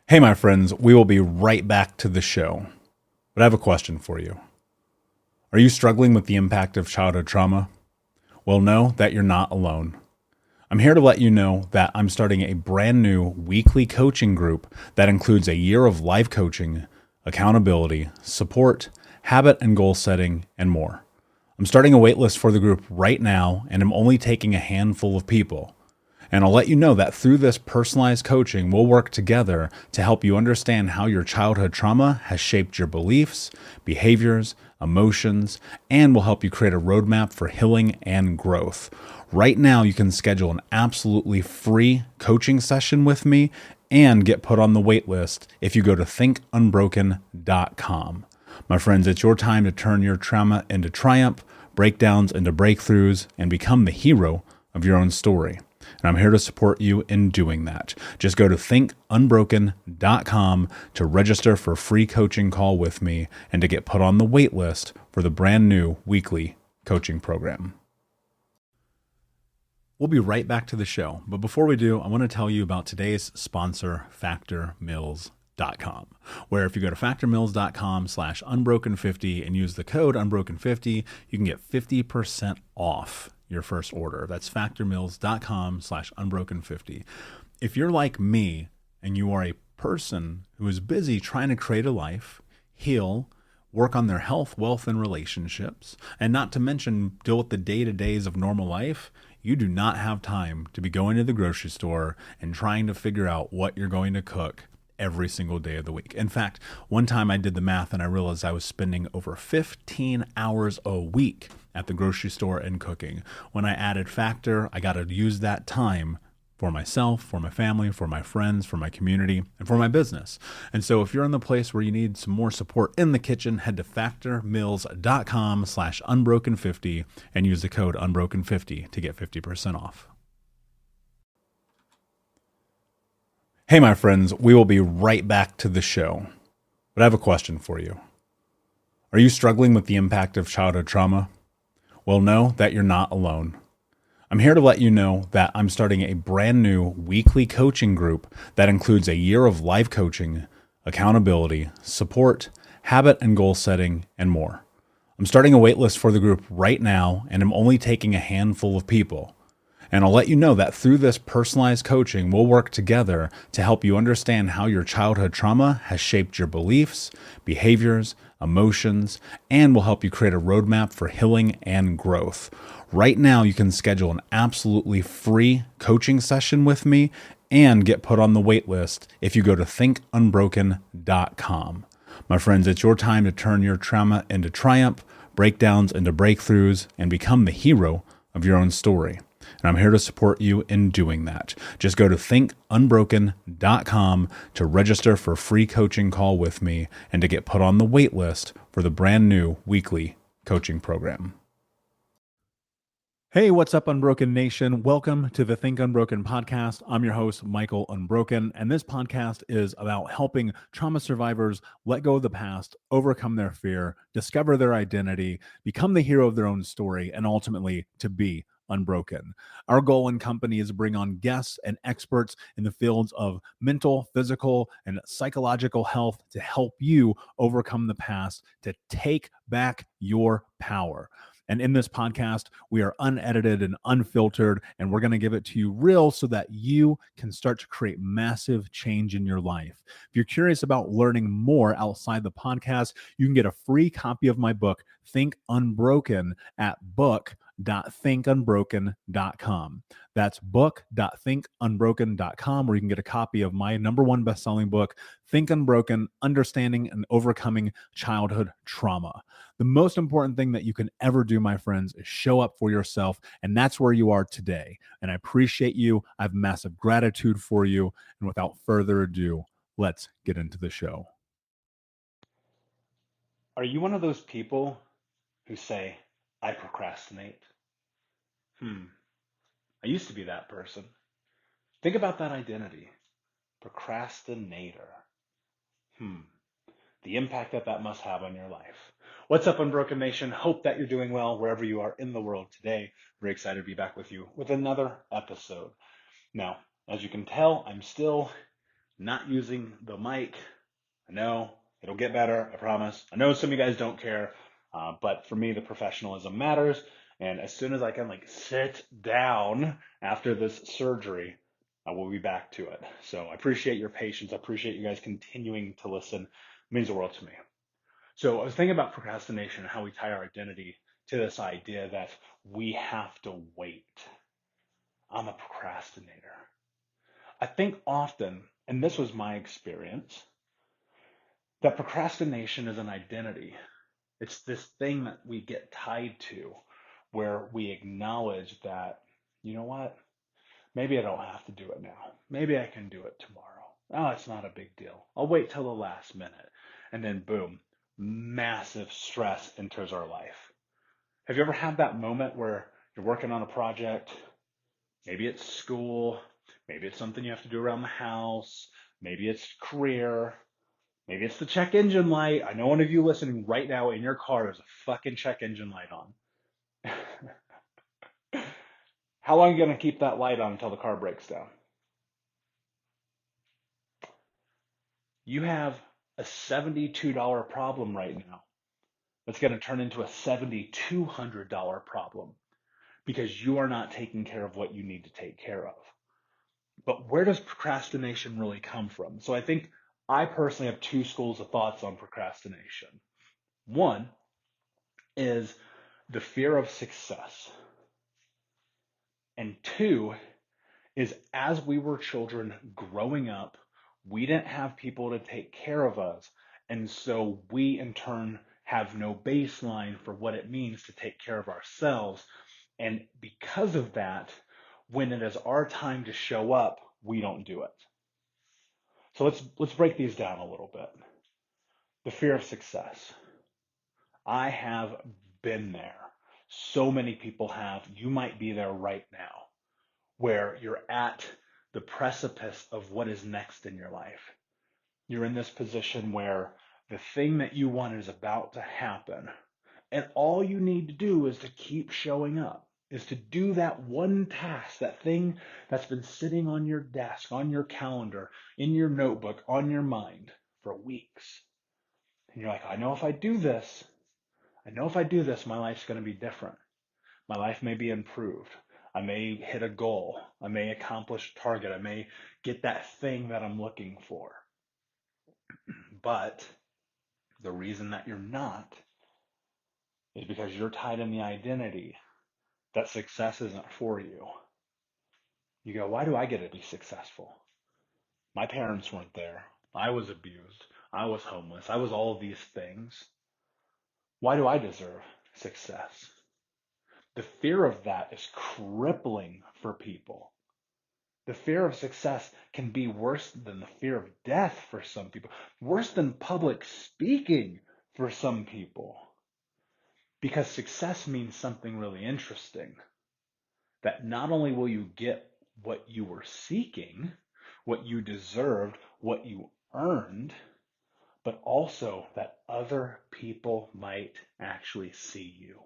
Hey, my friends, we will be right back to the show. But I have a question for you. Are you struggling with the impact of childhood trauma? Well, know that you're not alone. I'm here to let you know that I'm starting a brand new weekly coaching group that includes a year of life coaching, accountability, support, habit and goal setting, and more. I'm starting a waitlist for the group right now, and I'm only taking a handful of people. And I'll let you know that through this personalized coaching, we'll work together to help you understand how your childhood trauma has shaped your beliefs, behaviors, emotions, and will help you create a roadmap for healing and growth. Right now, you can schedule an absolutely free coaching session with me and get put on the wait list if you go to thinkunbroken.com. My friends, it's your time to turn your trauma into triumph, breakdowns into breakthroughs, and become the hero of your own story. And I'm here to support you in doing that. Just go to thinkunbroken.com to register for a free coaching call with me and to get put on the wait list for the brand new weekly coaching program. We'll be right back to the show. But before we do, I want to tell you about today's sponsor, factormeals.com, where if you go to factormeals.com/unbroken50 and use the code unbroken50, you can get 50% off your first order. That's factormeals.com/unbroken50. If you're like me and you are a person who is busy trying to create a life, heal, work on their health, wealth, and relationships, and not to mention deal with the day-to-days of normal life, you do not have time to be going to the grocery store and trying to figure out what you're going to cook every single day of the week. In fact, one time I did the math and I realized I was spending over 15 hours a week at the grocery store and cooking. When I added Factor, I got to use that time for myself, for my family, for my friends, for my community, and for my business. And so if you're in the place where you need some more support in the kitchen, head to factormeals.com/unbroken50 and use the code unbroken50 to get 50% off. Hey, my friends, we will be right back to the show. But I have a question for you. Are you struggling with the impact of childhood trauma? Well, know that you're not alone. I'm here to let you know that I'm starting a brand new weekly coaching group that includes a year of life coaching, accountability, support, habit and goal setting, and more. I'm starting a waitlist for the group right now, and I'm only taking a handful of people. And I'll let you know that through this personalized coaching, we'll work together to help you understand how your childhood trauma has shaped your beliefs, behaviors, emotions, and will help you create a roadmap for healing and growth. Right now, you can schedule an absolutely free coaching session with me and get put on the wait list if you go to thinkunbroken.com. My friends, it's your time to turn your trauma into triumph, breakdowns into breakthroughs, and become the hero of your own story. And I'm here to support you in doing that. Just go to thinkunbroken.com to register for a free coaching call with me and to get put on the wait list for the brand new weekly coaching program. Hey, what's up, Unbroken Nation? Welcome to the Think Unbroken podcast. I'm your host, Michael Unbroken, and this podcast is about helping trauma survivors let go of the past, overcome their fear, discover their identity, become the hero of their own story, and ultimately to be unbroken. Our goal in company is to bring on guests and experts in the fields of mental, physical, and psychological health to help you overcome the past, to take back your power. And in this podcast, we are unedited and unfiltered, and we're going to give it to you real so that you can start to create massive change in your life. If you're curious about learning more outside the podcast, you can get a free copy of my book, Think Unbroken, at book.thinkunbroken.com. That's book.thinkunbroken.com, where you can get a copy of my #1 best-selling book, Think Unbroken: Understanding and Overcoming Childhood Trauma. The most important thing that you can ever do, my friends, is show up for yourself, and that's where you are today. And I appreciate you. I have massive gratitude for you. And without further ado, let's get into the show. Are you one of those people who say, I procrastinate? I used to be that person. Think about that identity. Procrastinator. The impact that must have on your life. What's up, Unbroken Nation? Hope that you're doing well wherever you are in the world today. Very excited to be back with you with another episode. Now, as you can tell, I'm still not using the mic. I know it'll get better, I promise. I know some of you guys don't care, but for me, the professionalism matters. And as soon as I can sit down after this surgery, I will be back to it. So I appreciate your patience. I appreciate you guys continuing to listen. It means the world to me. So I was thinking about procrastination and how we tie our identity to this idea that we have to wait. I'm a procrastinator. I think often, and this was my experience, that procrastination is an identity. It's this thing that we get tied to where we acknowledge that, you know what? Maybe I don't have to do it now. Maybe I can do it tomorrow. Oh, it's not a big deal. I'll wait till the last minute. And then boom, massive stress enters our life. Have you ever had that moment where you're working on a project? Maybe it's school. Maybe it's something you have to do around the house. Maybe it's career. Maybe it's the check engine light. I know one of you listening right now in your car, there's a fucking check engine light on. How long are you going to keep that light on until the car breaks down? You have a $72 problem right now that's going to turn into a $7,200 problem because you are not taking care of what you need to take care of. But where does procrastination really come from? So I think I personally have two schools of thoughts on procrastination. One is the fear of success. And two is as we were children growing up, we didn't have people to take care of us. And so we in turn have no baseline for what it means to take care of ourselves. And because of that, when it is our time to show up, we don't do it. So let's break these down a little bit. The fear of success. I have been there. So many people have. You might be there right now, where you're at the precipice of what is next in your life. You're in this position where the thing that you want is about to happen. And all you need to do is to keep showing up, is to do that one task, that thing that's been sitting on your desk, on your calendar, in your notebook, on your mind for weeks. And you're like, I know if I do this, my life's going to be different. My life may be improved. I may hit a goal. I may accomplish a target. I may get that thing that I'm looking for. But the reason that you're not is because you're tied in the identity that success isn't for you. You go, why do I get to be successful? My parents weren't there. I was abused. I was homeless. I was all of these things. Why do I deserve success? The fear of that is crippling for people. The fear of success can be worse than the fear of death for some people, worse than public speaking for some people. Because success means something really interesting. That not only will you get what you were seeking, what you deserved, what you earned, but also that other people might actually see you.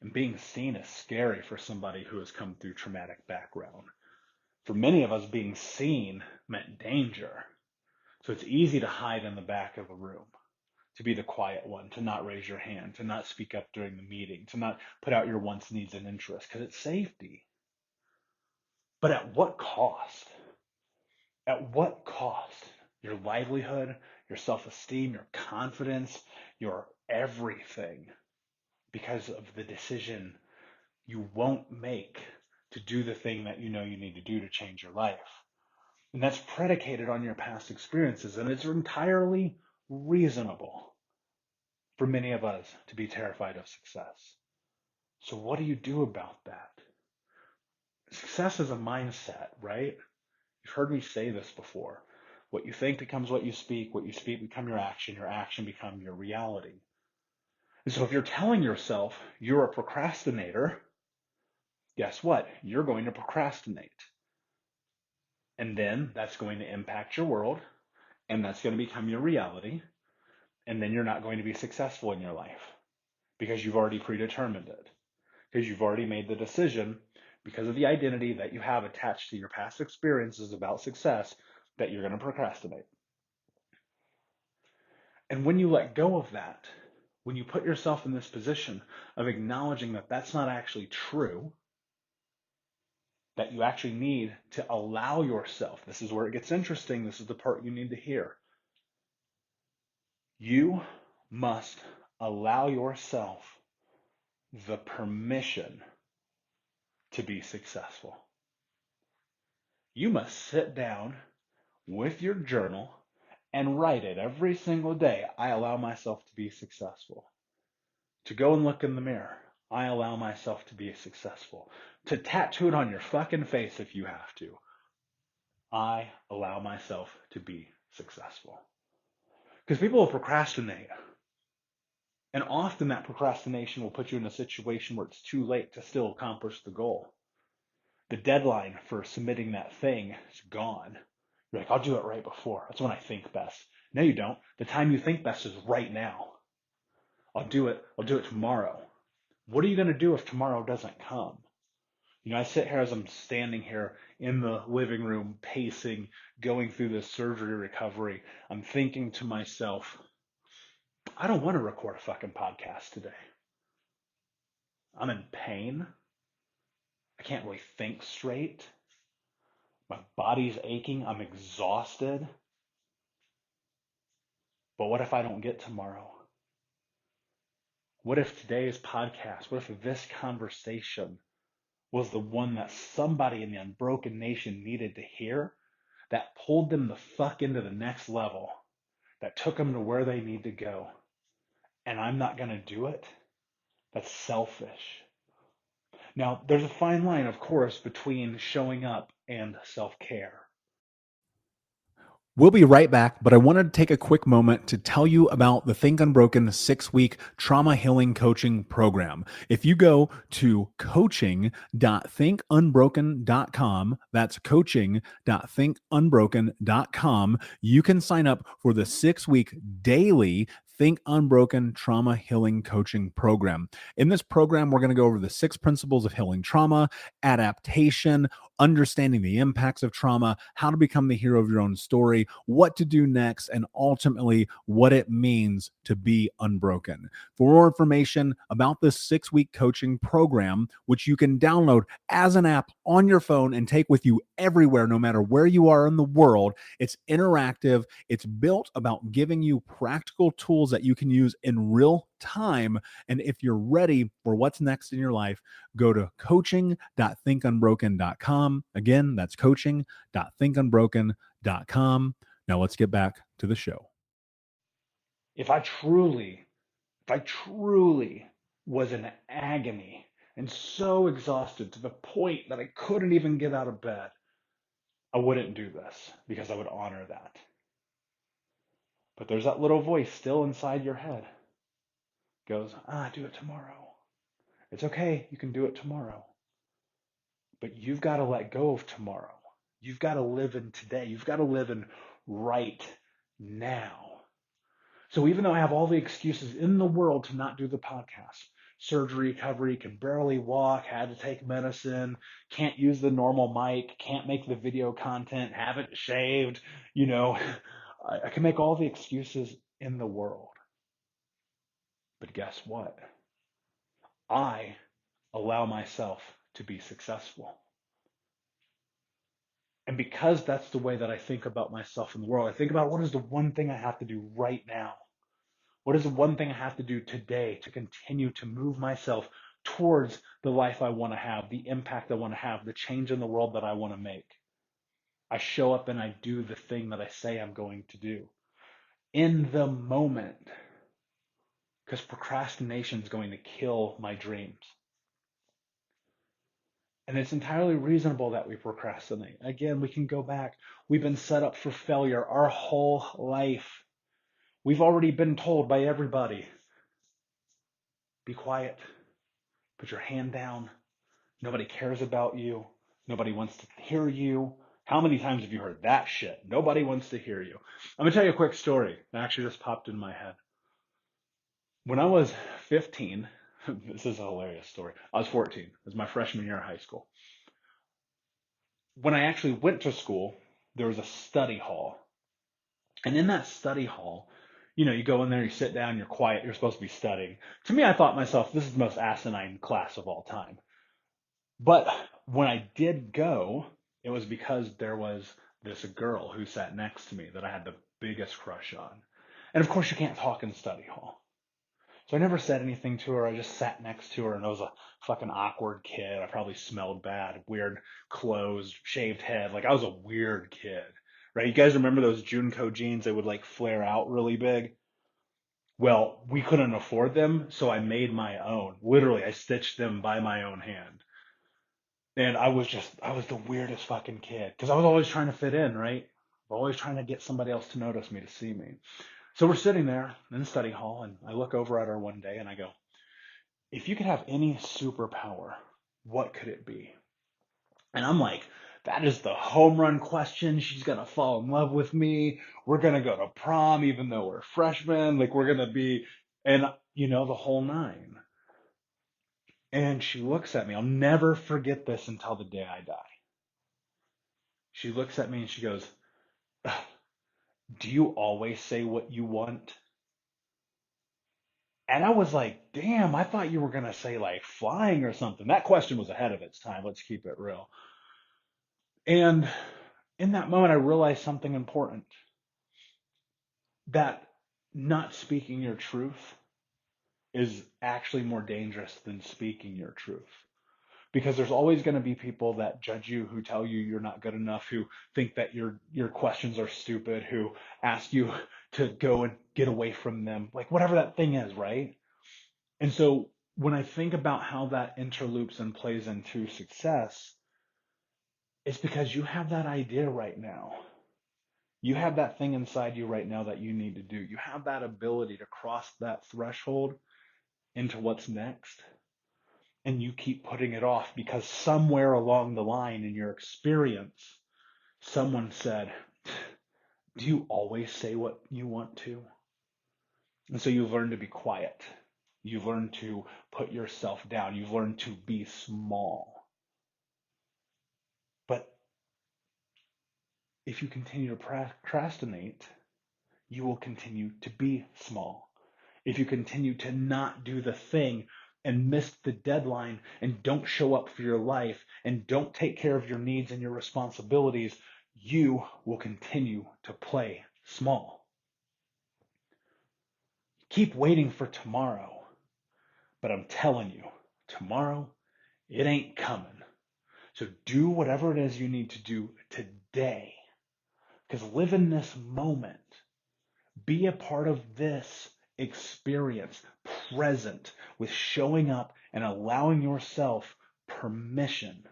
And being seen is scary for somebody who has come through traumatic background. For many of us, being seen meant danger. So it's easy to hide in the back of a room, to be the quiet one, to not raise your hand, to not speak up during the meeting, to not put out your wants, needs, and interests, because it's safety. But at what cost? At what cost? Your livelihood, your self-esteem, your confidence, your everything, because of the decision you won't make to do the thing that you know you need to do to change your life. And that's predicated on your past experiences, and it's entirely reasonable for many of us to be terrified of success. So what do you do about that? Success is a mindset, right? You've heard me say this before. What you think becomes what you speak become your action become your reality. And so if you're telling yourself you're a procrastinator, guess what? You're going to procrastinate. And then that's going to impact your world, and that's going to become your reality, and then you're not going to be successful in your life because you've already predetermined it, because you've already made the decision because of the identity that you have attached to your past experiences about success. that you're going to procrastinate. And when you let go of that, when you put yourself in this position of acknowledging that that's not actually true, that you actually need to allow yourself, this is where it gets interesting, this is the part you need to hear. You must allow yourself the permission to be successful. You must sit down with your journal and write it every single day. I allow myself to be successful. To go and look in the mirror. I allow myself to be successful. To tattoo it on your fucking face if you have to. I allow myself to be successful. Because people will procrastinate. And often that procrastination will put you in a situation where it's too late to still accomplish the goal. The deadline for submitting that thing is gone. You're like, I'll do it right before. That's when I think best. No, you don't. The time you think best is right now. I'll do it tomorrow. What are you going to do if tomorrow doesn't come? I sit here as I'm standing here in the living room, pacing, going through this surgery recovery. I'm thinking to myself, I don't want to record a fucking podcast today. I'm in pain. I can't really think straight. My body's aching. I'm exhausted. But what if I don't get tomorrow? What if today's podcast, what if this conversation was the one that somebody in the Unbroken Nation needed to hear, that pulled them the fuck into the next level, that took them to where they need to go, and I'm not going to do it? That's selfish. Now, there's a fine line, of course, between showing up and self-care. We'll be right back, but I wanted to take a quick moment to tell you about the Think Unbroken 6-week trauma healing coaching program. If you go to coaching.thinkunbroken.com, that's coaching.thinkunbroken.com, you can sign up for the 6-week daily Think Unbroken trauma healing coaching program. In this program, we're going to go over the 6 principles of healing trauma, adaptation, understanding the impacts of trauma, how to become the hero of your own story, what to do next, and ultimately what it means to be unbroken. For more information about this 6-week coaching program, which you can download as an app on your phone and take with you everywhere, no matter where you are in the world, it's interactive. It's built about giving you practical tools that you can use in real time. And if you're ready for what's next in your life, go to coaching.thinkunbroken.com. Again, that's coaching.thinkunbroken.com. Now let's get back to the show. If I truly was in agony and so exhausted to the point that I couldn't even get out of bed, I wouldn't do this because I would honor that. But there's that little voice still inside your head. Goes, do it tomorrow. It's okay, you can do it tomorrow. But you've got to let go of tomorrow. You've got to live in today. You've got to live in right now. So even though I have all the excuses in the world to not do the podcast, surgery recovery, can barely walk, had to take medicine, can't use the normal mic, can't make the video content, haven't shaved, I can make all the excuses in the world. But guess what? I allow myself to be successful. And because that's the way that I think about myself in the world, I think about what is the one thing I have to do right now? What is the one thing I have to do today to continue to move myself towards the life I want to have, the impact I want to have, the change in the world that I want to make? I show up and I do the thing that I say I'm going to do in the moment, because procrastination is going to kill my dreams. And it's entirely reasonable that we procrastinate. Again, we can go back. We've been set up for failure our whole life. We've already been told by everybody, be quiet, put your hand down. Nobody cares about you. Nobody wants to hear you. How many times have you heard that shit? Nobody wants to hear you. I'm going to tell you a quick story that actually just popped in my head. When I was 15, this is a hilarious story. I was 14. It was my freshman year of high school. When I actually went to school, there was a study hall. And in that study hall, you go in there, you sit down, you're quiet, you're supposed to be studying. To me, I thought myself, this is the most asinine class of all time. But when I did go, it was because there was this girl who sat next to me that I had the biggest crush on. And of course, you can't talk in study hall. So I never said anything to her. I just sat next to her, and I was a fucking awkward kid. I probably smelled bad, weird clothes, shaved head. Like I was a weird kid, right? You guys remember those Junko jeans? They would like flare out really big. Well, we couldn't afford them, so I made my own. Literally, I stitched them by my own hand. And I was the weirdest fucking kid because I was always trying to fit in, right? Always trying to get somebody else to notice me, to see me. So we're sitting there in the study hall, and I look over at her one day and I go, if you could have any superpower, what could it be? And I'm like, that is the home run question. She's going to fall in love with me. We're going to go to prom, even though we're freshmen. Like, we're going to be, and the whole nine. And she looks at me. I'll never forget this until the day I die. She looks at me and she goes, do you always say what you want? And I was like, damn, I thought you were going to say like flying or something. That question was ahead of its time. Let's keep it real. And in that moment, I realized something important, that not speaking your truth is actually more dangerous than speaking your truth. Because there's always going to be people that judge you, who tell you you're not good enough, who think that your questions are stupid, who ask you to go and get away from them, like whatever that thing is, right? And so when I think about how that interloops and plays into success, it's because you have that idea right now. You have that thing inside you right now that you need to do. You have that ability to cross that threshold into what's next. And you keep putting it off because somewhere along the line in your experience, someone said, do you always say what you want to? And so you've learned to be quiet. You've learned to put yourself down. You've learned to be small. But if you continue to procrastinate, you will continue to be small. If you continue to not do the thing and miss the deadline and don't show up for your life and don't take care of your needs and your responsibilities, you will continue to play small. Keep waiting for tomorrow. But I'm telling you, tomorrow, it ain't coming. So do whatever it is you need to do today. Because live in this moment. Be a part of this experience, present, with showing up and allowing yourself permission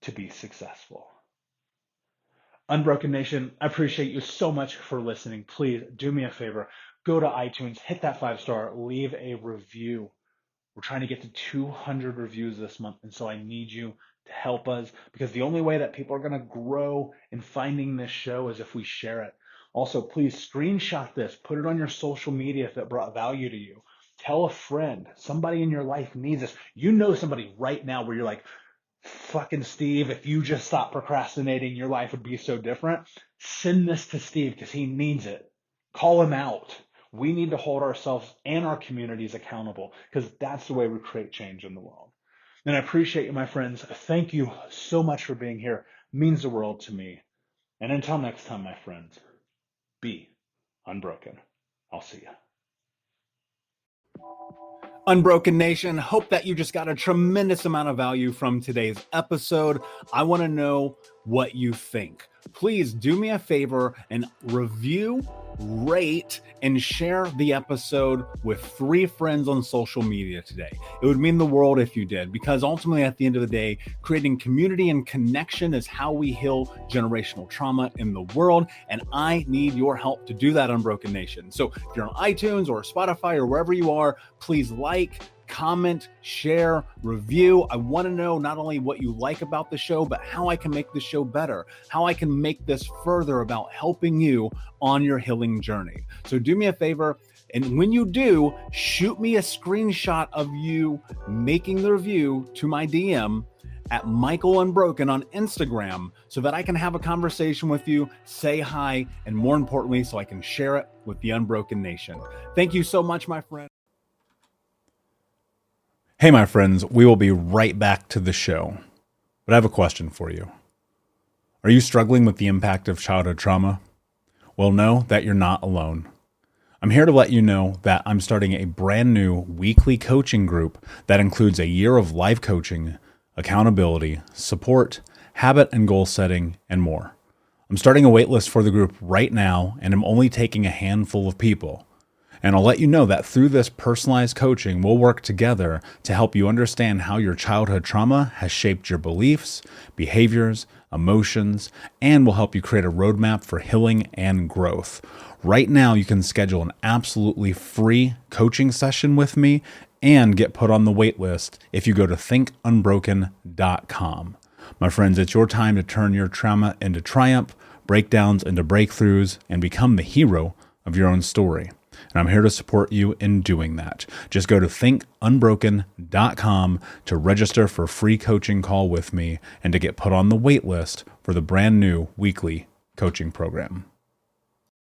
to be successful. Unbroken Nation, I appreciate you so much for listening. Please do me a favor. Go to iTunes, hit that 5-star, leave a review. We're trying to get to 200 reviews this month, and so I need you to help us, because the only way that people are going to grow in finding this show is if we share it. Also, please screenshot this, put it on your social media if it brought value to you. Tell a friend. Somebody in your life needs this. You know somebody right now where you're like, fucking Steve, if you just stopped procrastinating, your life would be so different. Send this to Steve because he needs it. Call him out. We need to hold ourselves and our communities accountable, because that's the way we create change in the world. And I appreciate you, my friends. Thank you so much for being here. It means the world to me. And until next time, my friends, be unbroken. I'll see you. Unbroken Nation, hope that you just got a tremendous amount of value from today's episode. I want to know what you think. Please do me a favor and review, rate, and share the episode with 3 friends on social media today. It would mean the world if you did, because ultimately at the end of the day, creating community and connection is how we heal generational trauma in the world. And I need your help to do that, Unbroken Nation. So if you're on iTunes or Spotify or wherever you are, please like, comment, share, review. I want to know not only what you like about the show, but how I can make the show better, how I can make this further about helping you on your healing journey. So do me a favor, and when you do, shoot me a screenshot of you making the review to my DM, at Michael Unbroken on Instagram so that I can have a conversation with you, say hi, and more importantly, so I can share it with the Unbroken Nation. Thank you so much, my friend. Hey, my friends, we will be right back to the show. But I have a question for you. Are you struggling with the impact of childhood trauma? Well, know that you're not alone. I'm here to let you know that I'm starting a brand new weekly coaching group that includes a year of live coaching, accountability, support, habit and goal setting, and more. I'm starting a waitlist for the group right now, and I'm only taking a handful of people. And I'll let you know that through this personalized coaching, we'll work together to help you understand how your childhood trauma has shaped your beliefs, behaviors, emotions, and will help you create a roadmap for healing and growth. Right now, you can schedule an absolutely free coaching session with me and get put on the wait list if you go to thinkunbroken.com. My friends, it's your time to turn your trauma into triumph, breakdowns into breakthroughs, and become the hero of your own story. And I'm here to support you in doing that. Just go to thinkunbroken.com to register for a free coaching call with me and to get put on the wait list for the brand new weekly coaching program.